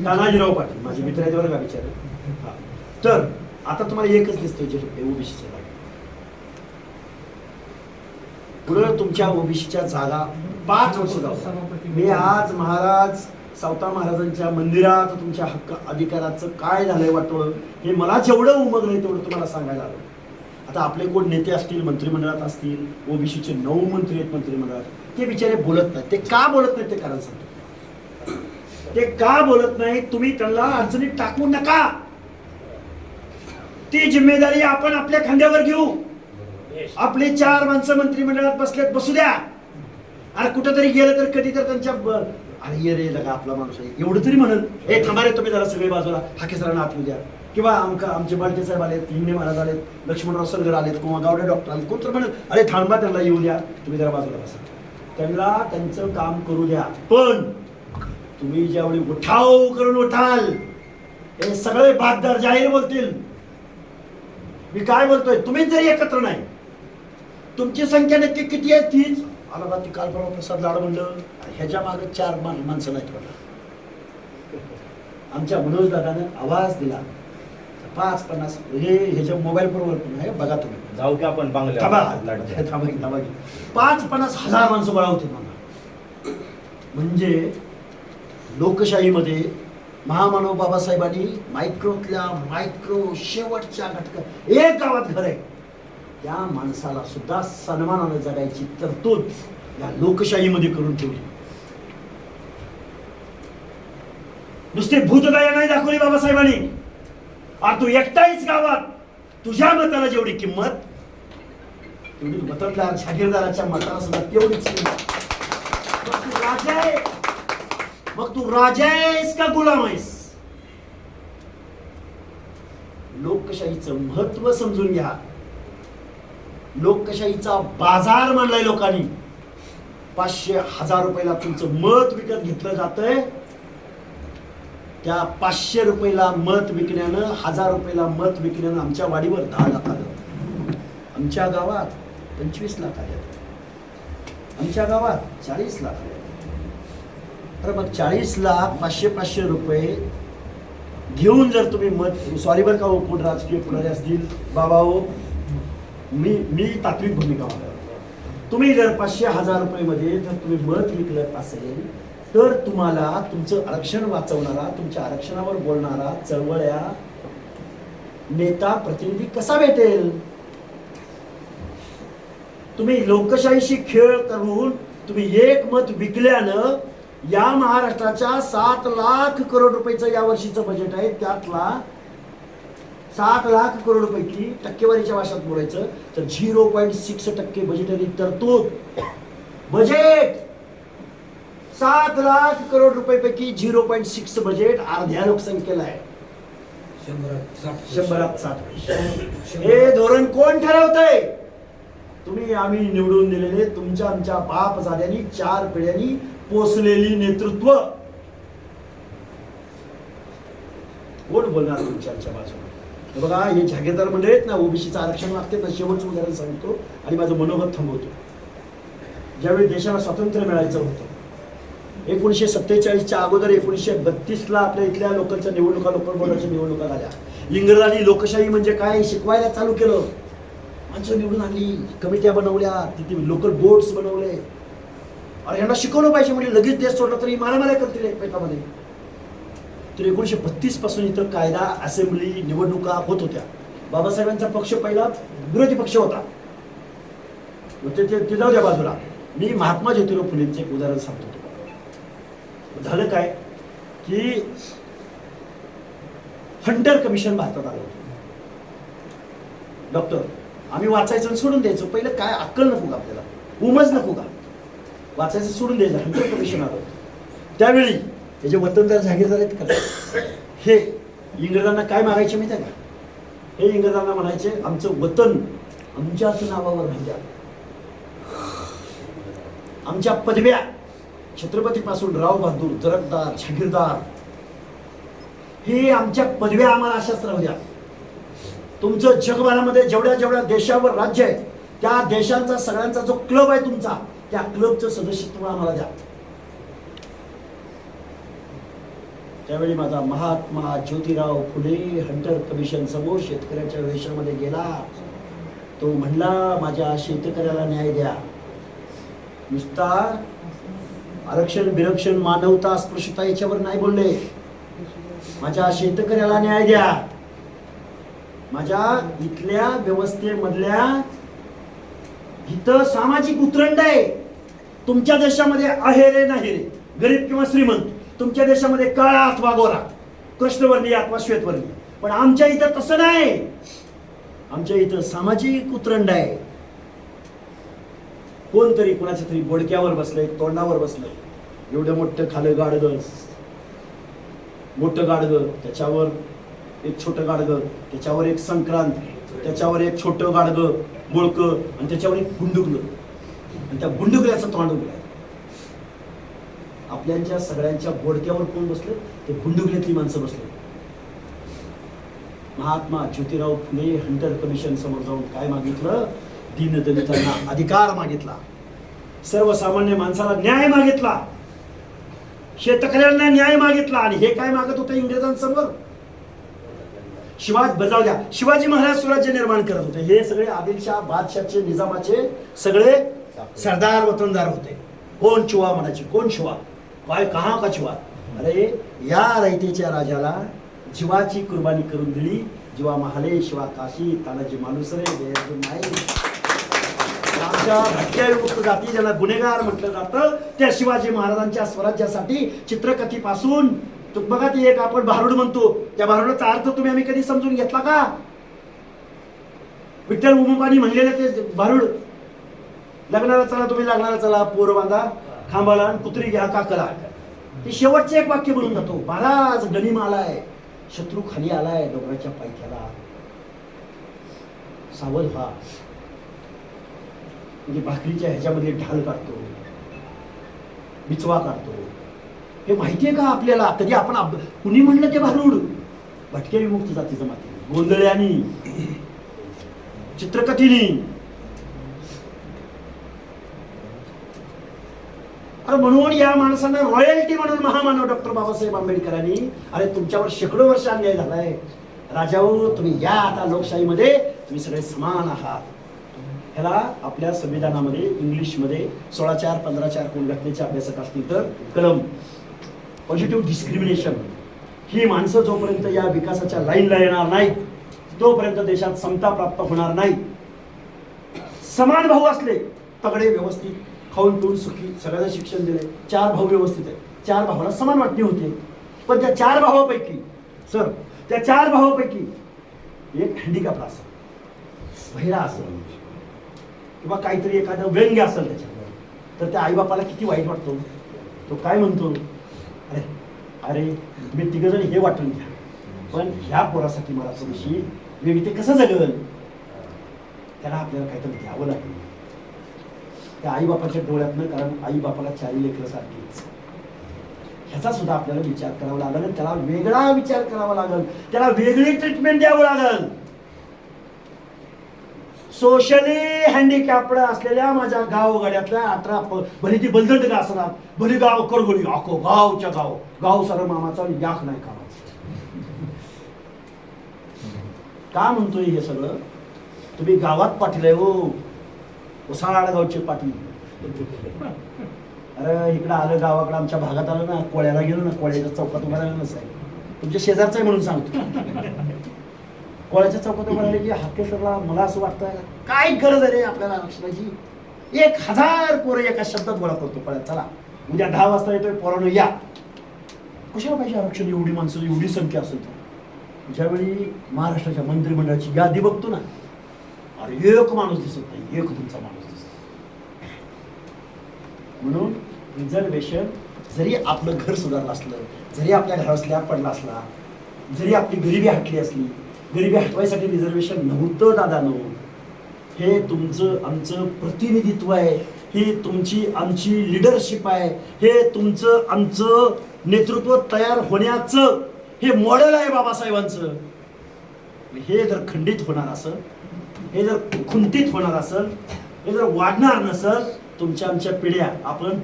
तानाजीराव पाटील माझे मित्र आहेत बरं का, विचार. तर आता तुम्हाला एकच दिसतोय जे ओबीसीच्या जागा. पुढे तुमच्या ओबीसीच्या जागा 5 वर्ष जाऊ. मी आज सावता महाराजांच्या मंदिरात तुमच्या हक्क अधिकाराचं काय झालंय वाटतं हे मला जेवढं उमगलंय तेवढं तुम्हाला सांगायला आलं. आता आपले कोण नेते असतील, मंत्रिमंडळात असतील, ओबीसीचे 9 मंत्री आहेत मंत्रिमंडळात, ते बिचारे बोलत नाहीत. ते का बोलत नाहीत ते कारण सांगतो. ते का बोलत नाही, तुम्ही त्यांना अडचणीत टाकू नका. ती जिम्मेदारी आपण आपल्या खांद्यावर घेऊ. आपले 4 माणसं मंत्रिमंडळात बसलेत, बसू द्या. अरे कुठंतरी गेलं तर कधी तर त्यांच्या अरे ये रे लगा आपला माणूस आहे एवढं तरी म्हणल, हे थांबा रे तुम्ही जरा सगळे बाजूला, हाकेसरांना आत येऊ द्या. किंवा आमचे बालटे साहेब आलेत, हिंगणे महाराज आलेत, लक्ष्मणराव सरगर आलेत, किंवा गावडे डॉक्टर आले, कोण तर म्हणेल अरे थांबा त्यांना येऊ द्या, तुम्ही जरा बाजूला बसा, त्यांना त्यांचं काम करू द्या. पण तुम्ही ज्यावेळी उठाव करून उठाल, हे सगळे बाददार जाहीर बोलतील. मी काय बोलतोय, तुम्हीच जरी एकत्र नाही, तुमची संख्या नक्की किती आहे? 30. आला ती काल परवा प्रसाद लाड म्हणलं, ह्याच्या मागे 4 माणसं नाहीत पडला. आमच्या मनोज दादाने आवाज दिला 5-50 हे ह्याच्या मोबाईल बरोबर पण आहे, बघा तुम्ही. जाऊ की आपण थांबा 5-50 हजार माणसं गोळा होते मला. म्हणजे लोकशाहीमध्ये महामानव बाबासाहेबांनी मायक्रोतल्या मायक्रो शेवटच्या घटक एक गावात घर आहे, त्या माणसाला सुद्धा सन्मानाने जगायची तरतूद या लोकशाहीमध्ये करून ठेवली. नुसते भूतदया नाही दाखवली बाबासाहेबांनी. तू एकटाच गावात तुझ्या मताला जेवढी किंमत, तेवढी मतदार जागीरदाराच्या मताला सुद्धा तेवढीच किंमत. मग तू राजा आहेस का गुलाम आहेस? लोकशाहीचं महत्व समजून घ्या. लोकशाहीचा बाजार मानलाय लोकांनी. 500-1000 रुपयाला तुमचं मत विकत घेतलं जातंय. त्या 500 रुपयाला मत विकण्यानं, 1000 रुपयाला मत विकण्यानं आमच्या वाडीवर 10 लाख आलं. आमच्या गावात 25 लाख आले, आमच्या गावात 40 लाख आले. तर मग 40 लाख 500 रुपये घेऊन जर तुम्ही मत, सॉरी बरं का हो कोण राजकीय पुढारी असतील बाबा हो, मी तात्विक भूमिका मांडतो. तुम्ही जर 500-1000 रुपये जर तुम्ही मत विकलं असेल, तर तुम्हाला तुमचं आरक्षण वाचवणारा, तुमच्या आरक्षणावर बोलणारा चळवळ्या नेता प्रतिनिधी कसा भेटेल? तुम्ही लोकशाहीशी खेळ करून तुम्ही एक मत विकल्यानं या महाराष्ट्राच्या 7 लाख करोड रुपयाचं या वर्षीचं बजेट आहे, त्यातला 7 लाख करोड रुपये टक्केवारीच्या भाषेत बोलायचं तर 0.6% बजेटरी तरतूद. बजेट 7 लाख करोड रुपये पैकी 0.6 बजेट अर्ध्या लोकसंख्येला आहे. 100-60. हे धोरण कोण ठरवतंय? तुम्ही आम्ही निवडून दिलेले तुमच्या आमच्या बाप जाद्यांनी 4 पिढ्यांनी पोचलेली नेतृत्व. कोण बोलणार तुमच्या बाजूला? बघा हे जागीरदार मंडळ आहेत ना, ओबीसीचं आरक्षण मागते ना, शेवटचं उदाहरण सांगतो आणि माझं मनोगत थांबवतो. ज्यावेळी देशाला स्वातंत्र्य मिळायचं होतं 1947च्या अगोदर 1932ला आपल्या इथल्या लोकलच्या निवडणुका, लोकल बोर्डाच्या निवडणुका झाल्या. इंग्रजांनी लोकशाही म्हणजे काय शिकवायला चालू केलं. माणसं निवडून आणली, कमिट्या बनवल्या, तिथे लोकल बोर्ड्स बनवले. अरे यांना शिकवलं पाहिजे म्हणजे लगेच देश सोडला तरी मारामाऱ्या करतील एकमेकामध्ये. तर 1932 पासून इथं कायदा असेंब्ली निवडणुका होत होत्या. बाबासाहेबांचा पक्ष पहिला विरोधी पक्ष होता, ते जाऊ द्या बाजूला. मी महात्मा ज्योतिराव फुलेंचे एक उदाहरण सांगतो तुम्हाला. झालं काय की हंटर कमिशन भारतात आलं होतं. डॉक्टर आम्ही वाचायचं आणि सोडून द्यायचं. पहिलं काय अक्कल नको का आपल्याला, उमज नको का, वाचायचं सोडून द्यायचं. हंटर कमिशन आलं होतं त्यावेळी. हे जे वतनदार जागीरदार आहेत का, हे इंग्रजांना काय मागायचे माहिती आहे का? हे इंग्रजांना म्हणायचे आमचं वतन आमच्याच नावावर राहू द्या, आमच्या पदव्या छत्रपतीपासून राव बहादूर, जरगदार, जागीरदार, हे आमच्या पदव्या आम्हाला अशाच राहू द्या. तुमचं जगभरामध्ये जेवढ्या जेवढ्या देशावर राज्य आहे त्या देशांचा सगळ्यांचा जो क्लब आहे तुमचा, त्या क्लबचं सदस्यत्व आम्हाला द्या. त्यावेळी माझा महात्मा ज्योतिराव फुले हंटर कमिशन समोर शेतकऱ्याच्या वेशामध्ये गेला. तो म्हणला माझ्या शेतकऱ्याला न्याय द्या. नुसता आरक्षण बिरक्षण मानवता अस्पृश्यता याच्यावर नाही बोलले, माझ्या शेतकऱ्याला न्याय द्या. माझ्या इथल्या व्यवस्थेमधल्या इथं सामाजिक उतरंड आहे. तुमच्या देशामध्ये आहे रे नाही रे, गरीब किंवा श्रीमंत, तुमच्या देशामध्ये काळा अथवा गोरा, कृष्णवर्णीय अथवा श्वेतवर्णीय, पण आमच्या इथं तसं नाही. आमच्या इथं सामाजिक उतरंड आहे. कोणतरी कुणाच्या तरी बोडक्यावर बसलंय, तोंडावर बसलंय, एवढं मोठं खालं गाडगं, मोठं गाडगं, त्याच्यावर एक छोटं गाडगं, त्याच्यावर एक संक्रांत, त्याच्यावर एक छोटं गाडगं बोळकं, आणि त्याच्यावर एक गुंडुकलं, आणि त्या गुंडुकल्याचं तोंड उघडं. आपल्याच्या सगळ्यांच्या बोडक्यावर कोण बसले? ते गुंडुकल्यातली माणसं बसले. महात्मा ज्योतिराव फुले हंटर कमिशन समोर जाऊन काय मागितलं? दीनदलितांना अधिकार मागितला, सर्वसामान्य माणसाला न्याय मागितला, शेतकऱ्यांना न्याय मागितला. आणि हे काय मागत होते इंग्रजांसमोर? शिवाजी महाराज स्वराज्य निर्माण करत होते. हे सगळे आदिलशाह बादशाहचे, निजामाचे सगळे सरदार वतनदार होते. कोण चुवा म्हणायचे, कोण शिवा, काय कहा का चिवा. अरे या रयतेच्या राजाला जीवाची कुर्बानी करून दिली. जीवा महाले शिवा काशी, तानाजी मालुसरे, आमच्या भटक्या विमुक्त जाती ज्याला गुन्हेगार म्हटलं जातं, त्या शिवाजी महाराजांच्या स्वराज्यासाठी चित्रकथीपासून बघा, ती एक आपण भारुड म्हणतो, त्या भारुडाचा अर्थ तुम्ही आम्ही कधी समजून घेतला का? विठ्ठल उमपानी म्हणलेलं ते भारुड, लग्नाला चला तुम्ही, लग्नाला चला, पोर बांधा खांबाला आणि कुत्री घ्या का करा. ते शेवटचे एक वाक्य बोलून जातो, महाराज गनिम आलाय, शत्रू खाली आलाय डोंगराच्या पायथ्याला, सावध व्हा. म्हणजे भाकरीच्या ह्याच्यामध्ये ढाल काढतो, बिचवा काढतो. हे माहितीये का आपल्याला? कधी आपण कुणी म्हणलं ते भारूड? भटके विमुक्त जाती जमाती, गोंधळ्यांनी, चित्रकथीनी. अरे म्हणून या माणसानं रॉयल्टी म्हणून महामानव डॉक्टर बाबासाहेब आंबेडकरांनी, अरे तुमच्यावर शेकडो वर्ष अन्याय झालाय राजाओ, तुम्ही या आता लोकशाहीमध्ये तुम्ही सगळे समान आहात. ह्याला आपल्या संविधानामध्ये इंग्लिशमध्ये 16(4), 15(4) कोण घटनेच्या अभ्यासक असतील तर कलम पॉझिटिव्ह डिस्क्रिमिनेशन. ही माणसं जोपर्यंत या विकासाच्या लाईनला येणार नाही तोपर्यंत देशात समता प्राप्त होणार नाही. समान भाऊ असले, तगडे, व्यवस्थित, खाऊन पिऊन सुखी, सगळ्यांना शिक्षण दिले. 4 भाऊ व्यवस्थित आहे, 4 भावाला समान वाटणी होते. पण त्या 4 भावापैकी सर, त्या 4 भावापैकी एक हँडिकॅप असेल, बहिरा असेल, किंवा काहीतरी एखादं व्यंग्य असेल त्याच्यावर, तर त्या आईबापाला किती वाईट वाटतो. तो काय म्हणतो? अरे अरे तुम्ही 3 जण हे वाटून घ्या, पण ह्या पोरासाठी मला थोडीशी वेगळी, ते कसं जगल? त्याला आपल्याला काहीतरी द्यावं लागेल त्या आईबापाच्या डोळ्यातनं, कारण आईबापाला 4 लेकरं सारखीच. ह्याचा सुद्धा आपल्याला विचार करावा लागेल, त्याला वेगळा विचार करावा लागेल, त्याला वेगळी ट्रीटमेंट द्यावं लागेल. सोशली हँडिकॅप्ड असलेल्या माझ्या गावगाड्यातल्या 18, भले ती बलदंड का असणार, भले गाव करगोळी, आखो गावच्या गाव सारं मामाचा याक नाही कामाचं. का म्हणतोय हे सगळं? तुम्ही गावात पाटील आहे हो, ओसाड गावचे पाटील. अरे इकडं आलं गावाकडं आमच्या भागात आलं ना, कोळ्याला गेलो ना, कोळ्याच्या चौकात उभा राहिलं नसाय, तुमच्या शेजारचं आहे म्हणून सांगतो. कोळ्याच्या चौकात उभा राहिले की हाके सरला मला असं वाटतं काय गरज आहे रे आपल्याला आरक्षणाची. 1000 पोरं एका शब्दात गोळा करतो कोळ्यात, चला उद्या 10 वाजता येतोय पोरांनो या. कशाला पाहिजे आरक्षण, एवढी माणसं एवढी संख्या असेल तर. ज्यावेळी महाराष्ट्राच्या मंत्रिमंडळाची यादी बघतो ना, अरे एक माणूस दिसत नाही, एक तुमचा माणूस दिसत. म्हणून रिझर्वेशन जरी आपलं घर सुधारलं असलं, जरी आपल्या घरावर स्लॅब पडला असला, जरी आपली गरिबी हटली असली, गरिबी हटवायसाठी रिझर्वेशन नव्हतं दादानो. हे तुमचं आमचं प्रतिनिधित्व आहे, ही तुमची आमची लिडरशिप आहे, हे तुमचं आमचं नेतृत्व तयार होण्याचं हे मॉडेल आहे बाबासाहेबांचं. हे जर खंडित होणार असेल, हे जर खुंटीत होणार असेल, हे जर वाढणार नसेल, तुमच्या आमच्या पिढ्या आपण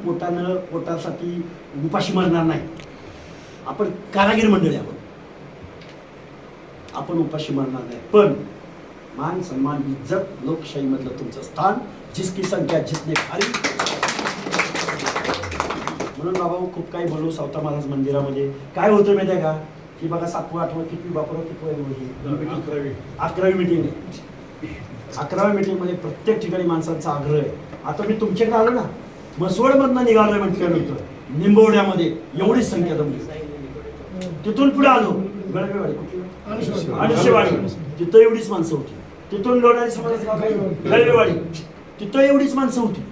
पोटासाठी उपाशी मरणार नाही. आपण कारागीर मंडळी आहोत, आपण उपाशी मरणार नाही. पण मान सन्मान इज्जत लोकशाहीमधलं तुमचं स्थान, जिसकी संख्या जितने भारी. म्हणून बाबा खूप काही बोलू सावता महाराज मंदिरामध्ये. काय होतं माहिती आहे का, की बघा 7वं 8वं किती वापरा किती 11वी मीटिंग आहे. 11वी मीटिंगमध्ये प्रत्येक ठिकाणी माणसांचा आग्रह आहे. आता मी तुमच्याकडे आलो ना, मसवडमधनं निघालोय म्हटल्यानंतर निंबवड्यामध्ये एवढीच संख्या जमली. तिथून पुढे आलो गडवेवाडी, अडीचशेवाडी, तिथं एवढीच माणसं होती. तिथून लोणारी समाजाचं गाव काही गडवेवाडी, तिथं एवढीच माणसं होती.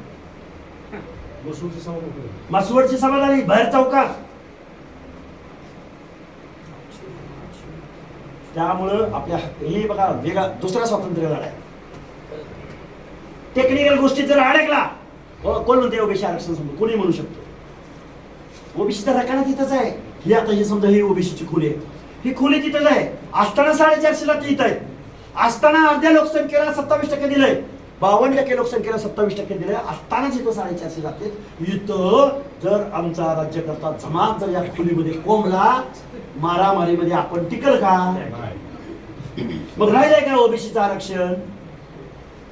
मासवडची सभा झाली बाहेर चौकात. त्यामुळं आपल्या हे बघा वेगळा दुसरा स्वातंत्र्य लढा आहे. टेक्निकल गोष्टीत जर अडकला, कोण म्हणते ओबीसी आरक्षण समजा, कोणी म्हणू शकतो. ओबीसीचा रकाना तिथंच आहे. ही आता हे समजा ही ओबीसीची खोली आहे, ही खोली तिथंच आहे. असताना 450ला ते इथं आहे. असताना अर्ध्या लोकसंख्येला 27% दिलंय, 52% लोकसंख्येला 27% दिलंय. असतानाच इथं 450 जाते. इथं जर आमचा राज्यकर्ता जमात जर या खोलीमध्ये कोंबला, मारामारीमध्ये आपण टिकल का? मग राहिलंय का ओबीसीचं आरक्षण?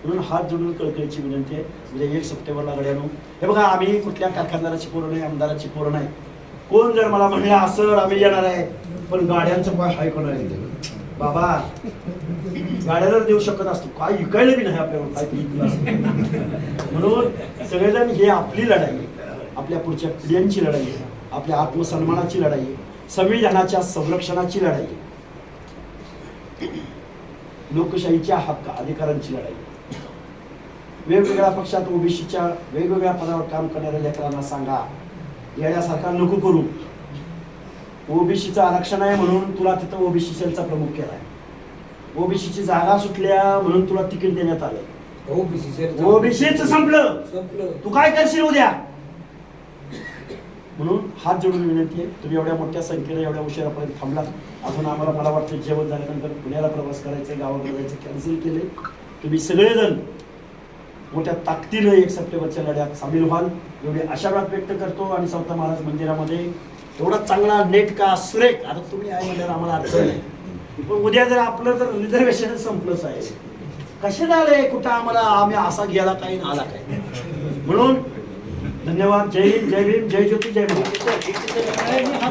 म्हणून हात जोडून कळकळीची विनंती आहे. म्हणजे 1 सप्टेंबरला गड्यानो, हे बघा आम्ही कुठल्या कारखानदाराची पोरं नाही, आमदाराची पोरं नाही. कोण जर मला म्हणलं असं आम्ही येणार आहे, पण गाड्यांचं काय हाय कोण आहे बाबा, गाड्याला देऊ शकत असतो, काय विकायला बी नाही आपल्यावर काय. म्हणून सगळेजण हे आपली लढाई आहे, आपल्या पुढच्या पिढ्यांची लढाई आहे, आपल्या आत्मसन्मानाची लढाई आहे, संविधानाच्या संरक्षणाची लढाई आहे, लोकशाहीच्या हक्क अधिकारांची लढाई. वेगवेगळ्या पक्षात ओबीसीच्या वेगवेगळ्या पदावर काम करणाऱ्या लेकरांना सांगा, येण्यासारखा नको करू. ओबीसीचं आरक्षण आहे म्हणून तुला तिथं ओबीसी सेलचा प्रमुख केलाय, ओबीसीची जागा सुटल्या म्हणून तुला तिकीट देण्यात आलं, ओबीसीचं संपलं, तू काय करशील उद्या? म्हणून हात जोडून विनंती आहे, तुम्ही एवढ्या मोठ्या संख्येने एवढ्या उशिरापर्यंत थांबला. अजून आम्हाला मला वाटतं जेवण झाल्यानंतर पुण्याला प्रवास करायचं, गावाकडे जायचं कॅन्सल केले. तुम्ही सगळेजण मोठ्या ताकदीनं 1 सप्टेंबरच्या लढ्यात सामील व्हाल एवढी आशावाद व्यक्त करतो. आणि सावता महाराज मंदिरामध्ये एवढा चांगला नेटका सुरेख, आता तुम्ही आहे म्हणल्यावर आम्हाला अडचण नाही, पण उद्या जर आपलं जर रिझर्वेशन संपलंच आहे, कशाला आलंय कुठं आम्हाला, आम्ही असा गेला काही आला काय. म्हणून धन्यवाद. जय हिंद, जय भीम, जय ज्योती, जय महाराज.